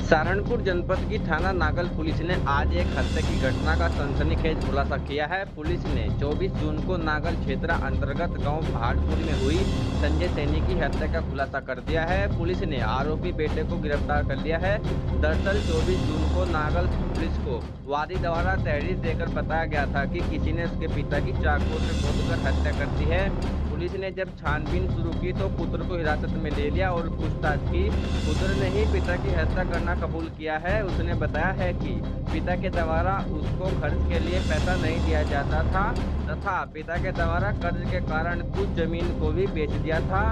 सहारनपुर जनपद की थाना नागल पुलिस ने आज एक हत्या की घटना का सनसनीखेज खुलासा किया है। पुलिस ने 24 जून को नागल क्षेत्र अंतर्गत गांव पहाड़पुर में हुई संजय सैनी की हत्या का खुलासा कर दिया है। पुलिस ने आरोपी बेटे को गिरफ्तार कर लिया है। दरअसल 24 जून को नागल पुलिस को वादी द्वारा तहरीर देकर बताया गया था कि किसी ने उसके पिता की चाकू से गोदकर हत्या कर दी है। पुलिस ने जब छानबीन शुरू की तो पुत्र को हिरासत में ले लिया और पूछताछ की। पुत्र ने ही पिता की हत्या करना कबूल किया है। उसने बताया है कि पिता के द्वारा उसको खर्च के लिए पैसा नहीं दिया जाता था तथा पिता के द्वारा कर्ज के कारण कुछ जमीन को भी बेच दिया था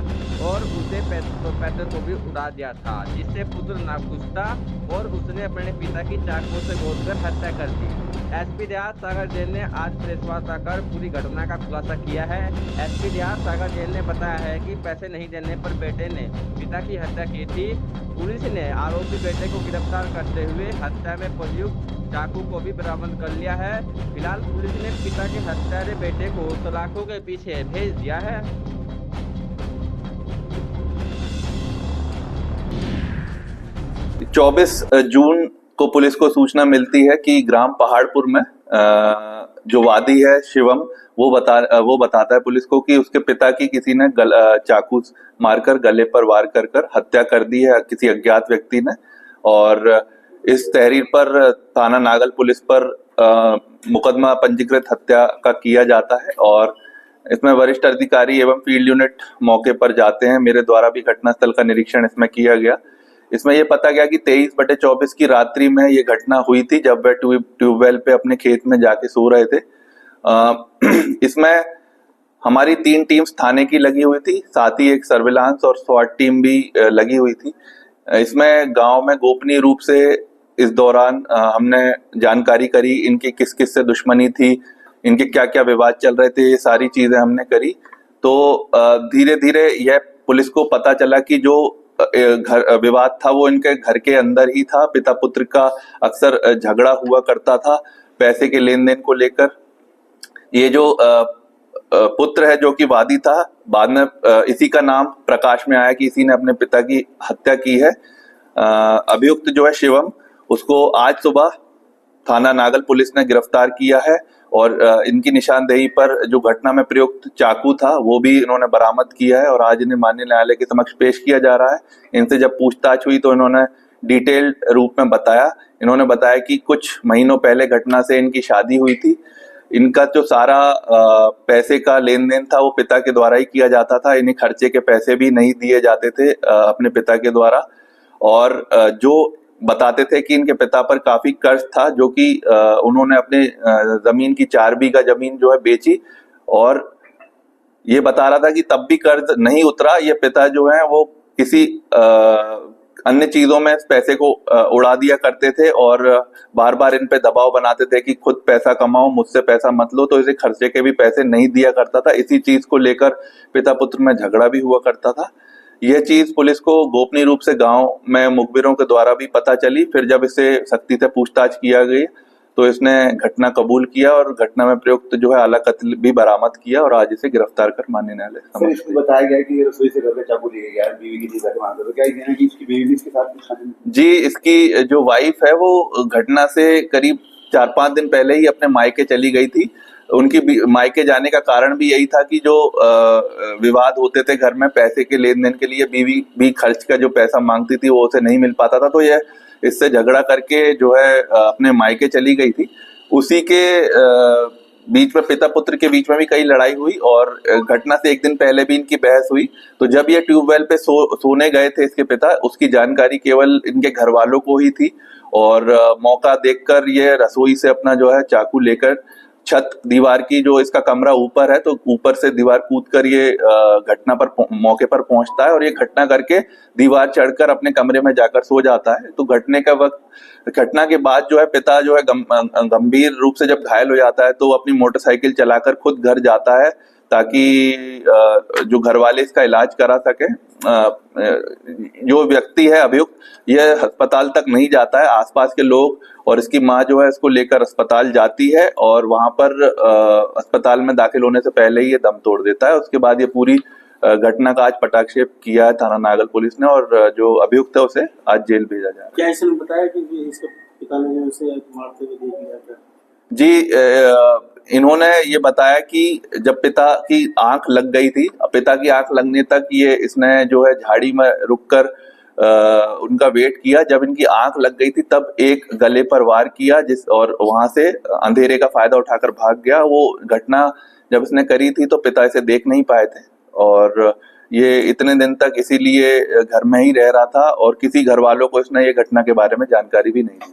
और उसे पैसे को भी उड़ा दिया था, जिससे पुत्र नाखुश था और उसने अपने पिता की चाकू से गोदकर हत्या कर दी। एसपी देहात सागर जेल ने आज प्रेस वार्ता कर पूरी घटना का खुलासा किया है। एसपी देहात सागर जेल ने बताया है कि पैसे नहीं देने पर बेटे ने पिता की हत्या की थी। पुलिस ने आरोपी बेटे को गिरफ्तार करते हुए हत्या में प्रयुक्त चाकू को भी बरामद कर लिया है। फिलहाल पुलिस ने पिता के हत्यारे बेटे को सलाखों के पीछे भेज दिया है। 24 जून को पुलिस को सूचना मिलती है कि ग्राम पहाड़पुर में जो वादी है शिवम, वो बताता है पुलिस को कि उसके पिता की किसी ने चाकू मारकर गले पर वार कर हत्या कर दी है किसी अज्ञात व्यक्ति ने। और इस तहरीर पर थाना नागल पुलिस पर मुकदमा पंजीकृत हत्या का किया जाता है और इसमें वरिष्ठ अधिकारी एवं फील्ड यूनिट मौके पर जाते हैं। मेरे द्वारा भी घटनास्थल का निरीक्षण इसमें किया गया। इसमें यह पता गया कि 23/24 की रात्रि में ये घटना हुई थी, जब वे ट्यूबवेल पे अपने खेत में जाके सो रहे थे। इसमें हमारी 3 टीम्स थाने की लगी हुई थी, साथ ही एक सर्विलांस और स्वाट टीम भी लगी हुई थी। इसमें गांव में गोपनीय रूप से इस दौरान हमने जानकारी करी, इनकी किस किस से दुश्मनी थी, इनके क्या क्या विवाद चल रहे थे, ये सारी चीजें हमने करी। तो धीरे धीरे यह पुलिस को पता चला कि जो घर विवाद था वो इनके घर के अंदर ही था। पिता पुत्र का अक्सर झगड़ा हुआ करता था पैसे के लेन देन को लेकर। ये जो पुत्र है जो कि वादी था, बाद में इसी का नाम प्रकाश में आया कि इसी ने अपने पिता की हत्या की है। अभियुक्त जो है शिवम, उसको आज सुबह थाना नागल पुलिस ने गिरफ्तार किया है और इनकी निशानदेही पर जो घटना में प्रयुक्त चाकू था वो भी इन्होंने बरामद किया है और आज इन्हें माननीय न्यायालय के समक्ष पेश किया जा रहा है। इनसे जब पूछताछ हुई तो इन्होंने डिटेल्ड रूप में बताया। इन्होंने बताया कि कुछ महीनों पहले घटना से इनकी शादी हुई थी। इनका जो सारा पैसे का लेन देन था वो पिता के द्वारा ही किया जाता था। इन्हें खर्चे के पैसे भी नहीं दिए जाते थे अपने पिता के द्वारा। और जो बताते थे कि इनके पिता पर काफी कर्ज था, जो कि उन्होंने अपने जमीन की 4 बीघा जमीन जो है बेची। और ये बता रहा था कि तब भी कर्ज नहीं उतरा। ये पिता जो है वो किसी अन्य चीजों में पैसे को उड़ा दिया करते थे और बार बार इन पे दबाव बनाते थे कि खुद पैसा कमाओ, मुझसे पैसा मत लो। तो इसे खर्चे के भी पैसे नहीं दिया करता था। इसी चीज को लेकर पिता पुत्र में झगड़ा भी हुआ करता था। यह चीज पुलिस को गोपनीय रूप से गांव में मुखबिरों के द्वारा भी पता चली। फिर जब इसे सख्ती से पूछताछ किया गई तो इसने घटना कबूल किया और घटना में प्रयुक्त जो है आला कत्ल भी बरामद किया और आज इसे गिरफ्तार कर माननीय न्यायालय इसको बताया गया कि रसोई से घर का चाकू ले गया बीवी की जीता मांग तो क्या कहना कि इसकी बीवी इसके साथ कुछ शामिल? जी, इसकी जो वाइफ है वो घटना से करीब 4-5 दिन पहले ही अपने मायके चली गई थी। उनकी मायके जाने का कारण भी यही था कि जो विवाद होते थे घर में पैसे के लेन देन के लिए, बीवी भी खर्च का जो पैसा मांगती थी वो उसे नहीं मिल पाता था। तो यह इससे झगड़ा करके जो है अपने मायके चली गई थी। उसी के बीच में पिता पुत्र के बीच में भी कई लड़ाई हुई और घटना से 1 दिन पहले भी इनकी बहस हुई। तो जब ये ट्यूबवेल पे सोने गए थे इसके पिता, उसकी जानकारी केवल इनके घर वालों को ही थी और मौका देखकर ये रसोई से अपना जो है चाकू लेकर छत दीवार की, जो इसका कमरा ऊपर है, तो ऊपर से दीवार कूदकर ये घटना पर मौके पर पहुंचता है और ये घटना करके दीवार चढ़कर अपने कमरे में जाकर सो जाता है। तो घटना के बाद जो है पिता जो है गंभीर रूप से जब घायल हो जाता है तो अपनी मोटरसाइकिल चलाकर खुद घर जाता है ताकि जो घर वाले इसका इलाज करा सके। जो व्यक्ति है अभियुक्त, यह अस्पताल तक नहीं जाता है। आसपास के लोग और इसकी माँ जो है इसको लेकर अस्पताल जाती है और वहां पर अस्पताल में दाखिल होने से पहले ही ये दम तोड़ देता है। उसके बाद ये पूरी घटना का आज पटाक्षेप किया है थाना नागल पुलिस ने और जो अभियुक्त है उसे आज जेल भेजा जा रहा है। क्या इसने बताया कि इसके पिता ने जो उसे मारते हुए देख लिया था? जी, इन्होंने ये बताया कि जब पिता की आंख लग गई थी, पिता की आंख लगने तक इसने जो है झाड़ी में रुककर उनका वेट किया। जब इनकी आंख लग गई थी तब एक गले पर वार किया और वहां से अंधेरे का फायदा उठाकर भाग गया। वो घटना जब इसने करी थी तो पिता इसे देख नहीं पाए थे और ये इतने दिन तक इसीलिए घर में ही रह रहा था और किसी घर वालों को इसने ये घटना के बारे में जानकारी भी नहीं दी।